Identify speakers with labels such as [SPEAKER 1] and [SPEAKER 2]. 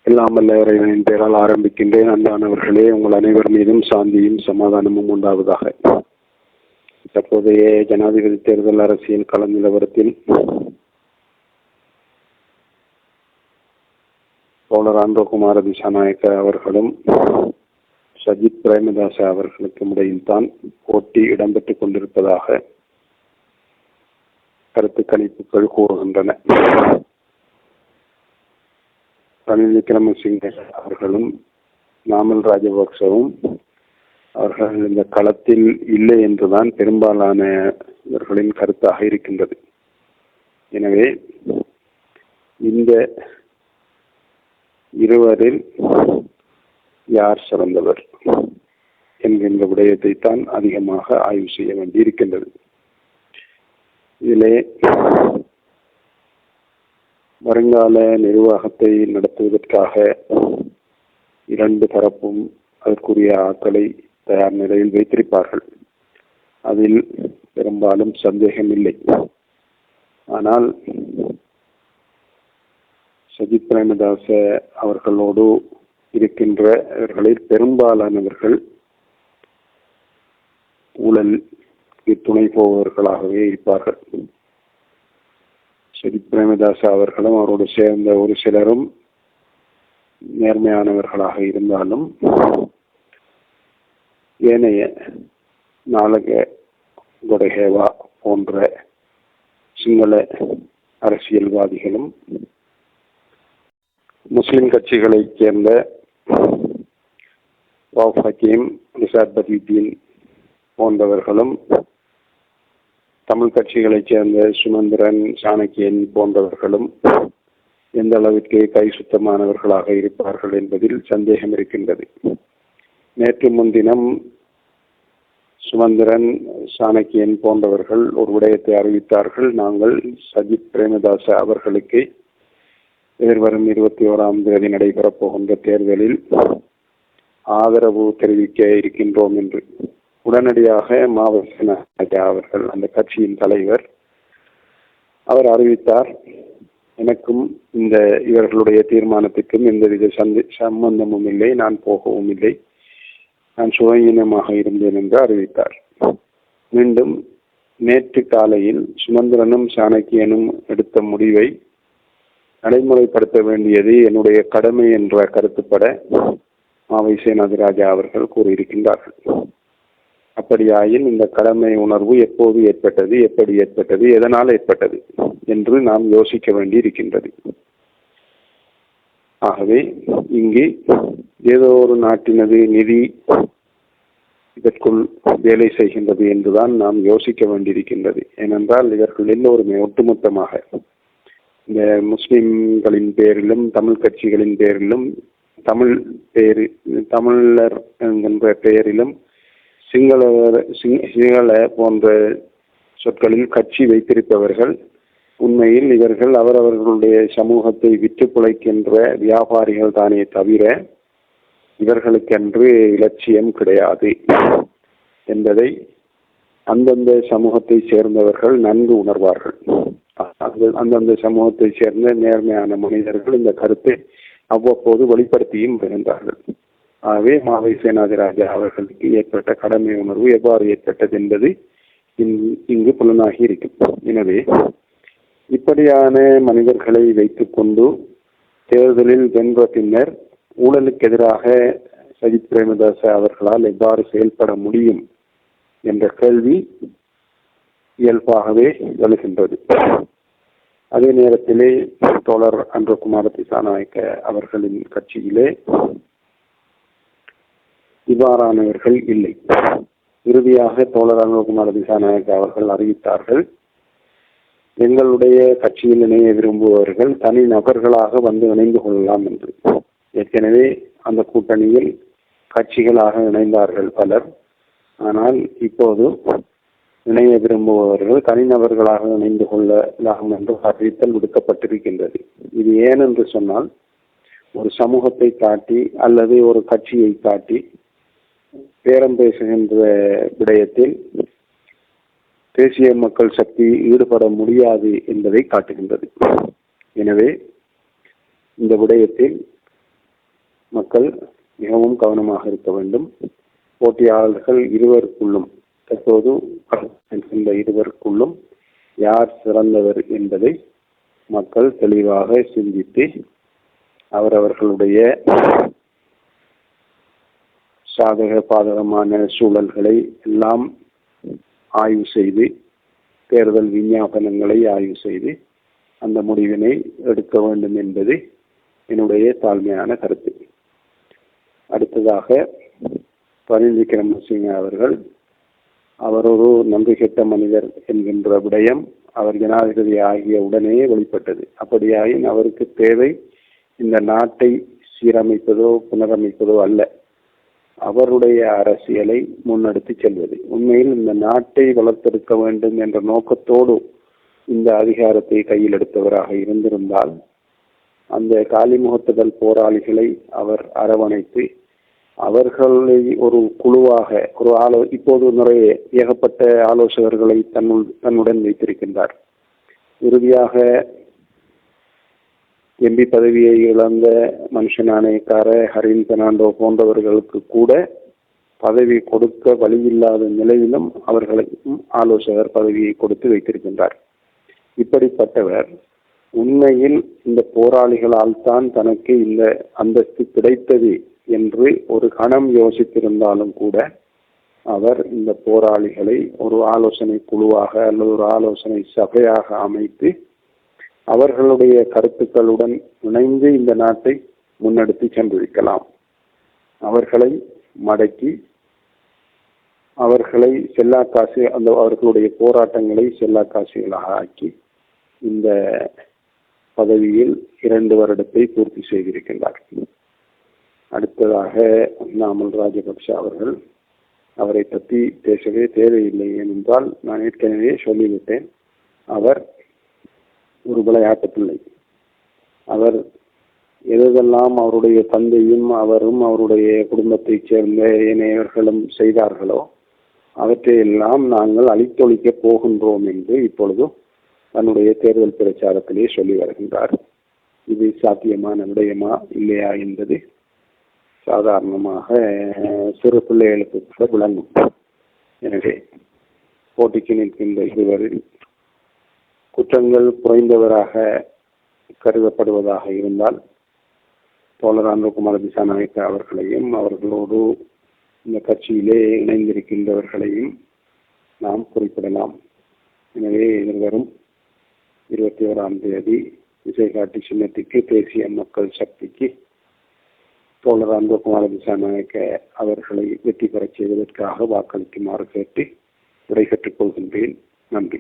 [SPEAKER 1] எல்லாம் வல்ல இறைவனின் பெயரால் ஆரம்பிக்கின்றேன். அன்பானவர்களே, உங்கள் அனைவர் மீதும் சாந்தியும் சமாதானமும் உண்டாவதாக. தற்போதைய ஜனாதிபதி தேர்தல் அரசியல் கள நிலவரத்தில் தோழர் ஆந்திரகுமார திசாநாயக்க அவர்களும் சஜித் பிரேமதாச அவர்களுக்கும் இடையில் தான் போட்டி இடம்பெற்றுக் கொண்டிருப்பதாக கருத்து கணிப்புகள் கூறுகின்றன. ரணில் விக்ரமசிங்கே அவர்களும் நாமல் ராஜபக்சவும் அவர்கள் இந்த களத்தில் இல்லை என்றுதான் பெரும்பாலானவர்களின் கருத்தாக இருக்கின்றது. எனவே இந்த இருவரில் யார் சிறந்தவர் என்கின்ற விடயத்தை தான் அதிகமாக ஆய்வு செய்ய வேண்டியிருக்கின்றது. இதிலே வருங்கால நிர்வாகத்தை நடத்துவதற்காக இரண்டு தரப்பும் அதற்குரிய ஆட்களை தயார் நிலையில் வைத்திருப்பார்கள். அதில் பெரும்பாலும் சந்தேகம் இல்லை. ஆனால் சஜித் பிரேமதாச அவர்களோடு இருக்கின்றவர்களில் பெரும்பாலானவர்கள் ஊழலுக்கு துணை போவர்களாகவே இருப்பார்கள். சஜித் பிரேமதாச அவர்களும் அவரோடு சேர்ந்த ஒரு சிலரும் நேர்மையானவர்களாக இருந்தாலும் ஏனைய நாளக கொடகேவா போன்ற சிங்கள அரசியல்வாதிகளும் முஸ்லிம் கட்சிகளைச் சேர்ந்த வாஃப் ஹக்கீம், நிசார் பதியுதீன் போன்றவர்களும் தமிழ் கட்சிகளைச் சேர்ந்த சுமந்திரன், சாணக்கியன் போன்றவர்களும் எந்த அளவிற்கு கை சுத்தமானவர்களாக இருப்பார்கள் என்பதில் சந்தேகம் இருக்கின்றது. நேற்று முன்தினம் சுமந்திரன், சாணக்கியன் போன்றவர்கள் ஒரு விடயத்தை அறிவித்தார்கள். நாங்கள் சஜித் பிரேமதாச அவர்களுக்கு எதிர்வரும் 21ஆம் தேதி நடைபெறப் போகின்ற தேர்தலில் ஆதரவு தெரிவிக்க இருக்கின்றோம் என்று. உடனடியாக மாவட்ட அவர்கள், அந்த கட்சியின் தலைவர், அவர் அறிவித்தார், எனக்கும் இந்த இவர்களுடைய தீர்மானத்துக்கும் எந்தவித சம்பந்தமும் இல்லை, நான் போகவும் இல்லை, நான் சுயநீனமாக இருந்தேன் என்று அறிவித்தார். மீண்டும் நேற்று காலையில் சுமந்திரனும் சாணக்கியனும் எடுத்த முடிவை நடைமுறைப்படுத்த வேண்டியது என்னுடைய கடமை என்ற கருத்துப்பட மாவை சேனாதிராஜா அவர்கள் கூறியிருக்கின்றார்கள். அப்படியாயின் இந்த கடமை உணர்வு எப்போது ஏற்பட்டது, எப்படி ஏற்பட்டது, எதனால் ஏற்பட்டது என்று நாம் யோசிக்க வேண்டி இருக்கின்றது. ஆகவே இங்கு ஏதோ ஒரு நாட்டினது நிதி இதற்குள் வேலை செய்கின்றது என்றுதான் நாம் யோசிக்க வேண்டியிருக்கின்றது. ஏனென்றால் இவர்கள் எல்லோருமே ஒட்டுமொத்தமாக இந்த முஸ்லிம்களின் பேரிலும் தமிழ் கட்சிகளின் பேரிலும் தமிழர் என்கின்ற பெயரிலும் சிங்கள போன்ற சொற்களில் கட்சி வைத்திருப்பவர்கள் உண்மையில் இவர்கள் அவரவர்களுடைய சமூகத்தை விற்று பிழைக்கின்ற வியாபாரிகள் தானே தவிர இவர்களுக்கென்று இலட்சியம் கிடையாது என்பதை அந்தந்த சமூகத்தை சேர்ந்தவர்கள் நன்கு உணர்வார்கள். அந்தந்த சமூகத்தை சேர்ந்த நேர்மையான மனிதர்கள் இந்த கருத்தை அவ்வப்போது வெளிப்படுத்தியும் வருகின்றார்கள். ஆகவே மாவை சேனாதிராஜா அவர்களுக்கு ஏற்பட்ட கடமை உணர்வு எவ்வாறு ஏற்பட்டது என்பது இங்கு புலனாகி இருக்கும். எனவே இப்படியான மனிதர்களை வைத்துக் கொண்டு தேர்தலில் வென்ற பின்னர் ஊழலுக்கு எதிராக சஜித் பிரேமதாச அவர்களால் எவ்வாறு செயல்பட முடியும் என்ற கேள்வி இயல்பாகவே எழுகின்றது. அதே நேரத்திலே தோழர் ஆந்திரகுமார திசாநாயக்க அவர்களின் கட்சியிலே இவ்வாறானவர்கள் இல்லை. இறுதியாக தோழர் ஆந்திரகுமார திசாநாயக்க அவர்கள் அறிவித்தார்கள், எங்களுடைய கட்சியில் இணைய விரும்புபவர்கள் தனி நபர்களாக வந்து இணைந்து கொள்ளலாம் என்று. ஏற்கனவே அந்த கூட்டணியில் கட்சிகளாக இணைந்தார்கள் பலர். ஆனால் இப்போது இணைய விரும்புபவர்கள் தனிநபர்களாக இணைந்து கொள்ளலாம் என்று அறிவித்தல் விடுக்கப்பட்டிருக்கின்றது. இது ஏனென்று சொன்னால், ஒரு சமூகத்தை காட்டி அல்லது ஒரு கட்சியை காட்டி பேரம் பேசுகின்ற விடயத்தில் தேசிய மக்கள் சக்தி ஈடுபட முடியாது என்பதை காட்டுகின்றது. எனவே இந்த விடயத்தில் மக்கள் மிகவும் கவனமாக இருக்க வேண்டும். போட்டியாளர்கள் இருவருக்குள்ளும் தற்போது இந்த இருவருக்குள்ளும் யார் சிறந்தவர் என்பதை மக்கள் தெளிவாக சிந்தித்து அவரவர்களுடைய சாதக பாதகமான சூழல்களை எல்லாம் ஆய்வு செய்து தேர்தல் விஞ்ஞாபனங்களை ஆய்வு செய்து அந்த முடிவினை எடுக்க வேண்டும் என்பது என்னுடைய தாழ்மையான கருத்து. அடுத்ததாக ரணில் விக்ரமசிங்க அவர்கள் அவர் ஒரு நன்றி கெட்ட மனிதர் என்கின்ற விடயம் அவர் ஜனாதிபதி ஆகிய உடனே வெளிப்பட்டது. அப்படியாயின் அவருக்கு தேவை இந்த நாட்டை சீரமைப்பதோ புனரமைப்பதோ அல்ல, அவருடைய அரசியலை முன்னெடுத்து செல்வது. உண்மையில் இந்த நாட்டை வளர்த்தெடுக்க வேண்டும் என்ற நோக்கத்தோடு இந்த அதிகாரத்தை கையில் எடுத்தவராக இருந்திருந்தால் அந்த காலிமுகத்துதல் போராளிகளை அவர் அரவணைத்து அவர்களை ஒரு குழுவாக இப்போது நிறைய ஏகப்பட்ட ஆலோசகர்களை தன்னுடன் வைத்திருக்கின்றார். இறுதியாக எம்பி பதவியை இழந்த மனுஷனானேக்கார ஹரின் பெர்னாண்டோ போன்றவர்களுக்கு கூட பதவி கொடுக்க வழியில்லாத நிலையிலும் அவர்களுக்கும் ஆலோசகர் பதவியை கொடுத்து வைத்திருக்கின்றார். இப்படிப்பட்டவர் உண்மையில் இந்த போராளிகளால் தான் தனக்கு இந்த அந்தஸ்து கிடைத்தது என்று ஒரு கணம் யோசித்திருந்தாலும் கூட அவர் இந்த போராளிகளை ஒரு ஆலோசனை குழுவாக அல்லது ஒரு ஆலோசனை சபையாக அமைத்து அவர்களுடைய கருத்துக்களுடன் இணைந்து இந்த நாட்டை முன்னெடுத்து சென்றிருக்கலாம். அவர்களை மடக்கி அவர்களை செல்லாக்காசு அவர்களுடைய போராட்டங்களை செல்லாக்காசுகளாக ஆக்கி இந்த பதவியில் 2 வருடத்தை பூர்த்தி செய்திருக்கின்றார். அடுத்ததாக நாமல் ராஜபக்ஷ அவர்கள், அவரை பற்றி பேசவே தேவையில்லை. ஏனென்றால் நான் ஏற்கனவே சொல்லிவிட்டேன், அவர் ஒரு விளையாட்டு பிள்ளை. அவர் எதெல்லாம் அவருடைய தந்தையும் அவரும் அவருடைய குடும்பத்தைச் சேர்ந்த இணையர்களும் செய்தார்களோ அவற்றையெல்லாம் நாங்கள் அழித்தொழிக்க போகின்றோம் என்று இப்பொழுது தன்னுடைய தேர்தல் பிரச்சாரத்திலே சொல்லி வருகின்றார். இது சாத்தியமான விடயமா இல்லையா என்பது சாதாரணமாக சிறு பிள்ளைகளுக்கு கூட விளங்கும். எனவே போட்டிக்கு நிற்கின்ற இருவரில் குற்றங்கள் குறைந்தவராக கருதப்படுவதாக இருந்தால் தோழர் அனுரகுமார திசாநாயக்க அவர்களையும் அவர்களோடு இந்த கட்சியிலே இணைந்திருக்கின்றவர்களையும் நாம் குறிப்பிடலாம். எனவே எதிர்வரும் 21ஆம் தேதி விசைகாட்டி சின்னத்துக்கு தேசிய மக்கள் சக்திக்கு தோழர் அனுரகுமார திசாநாயக்க அவர்களை வெற்றி பெறச் செய்வதற்காக வாக்களிக்குமாறு கேட்டு விடைபெற்றுக் கொள்கின்றேன். நன்றி.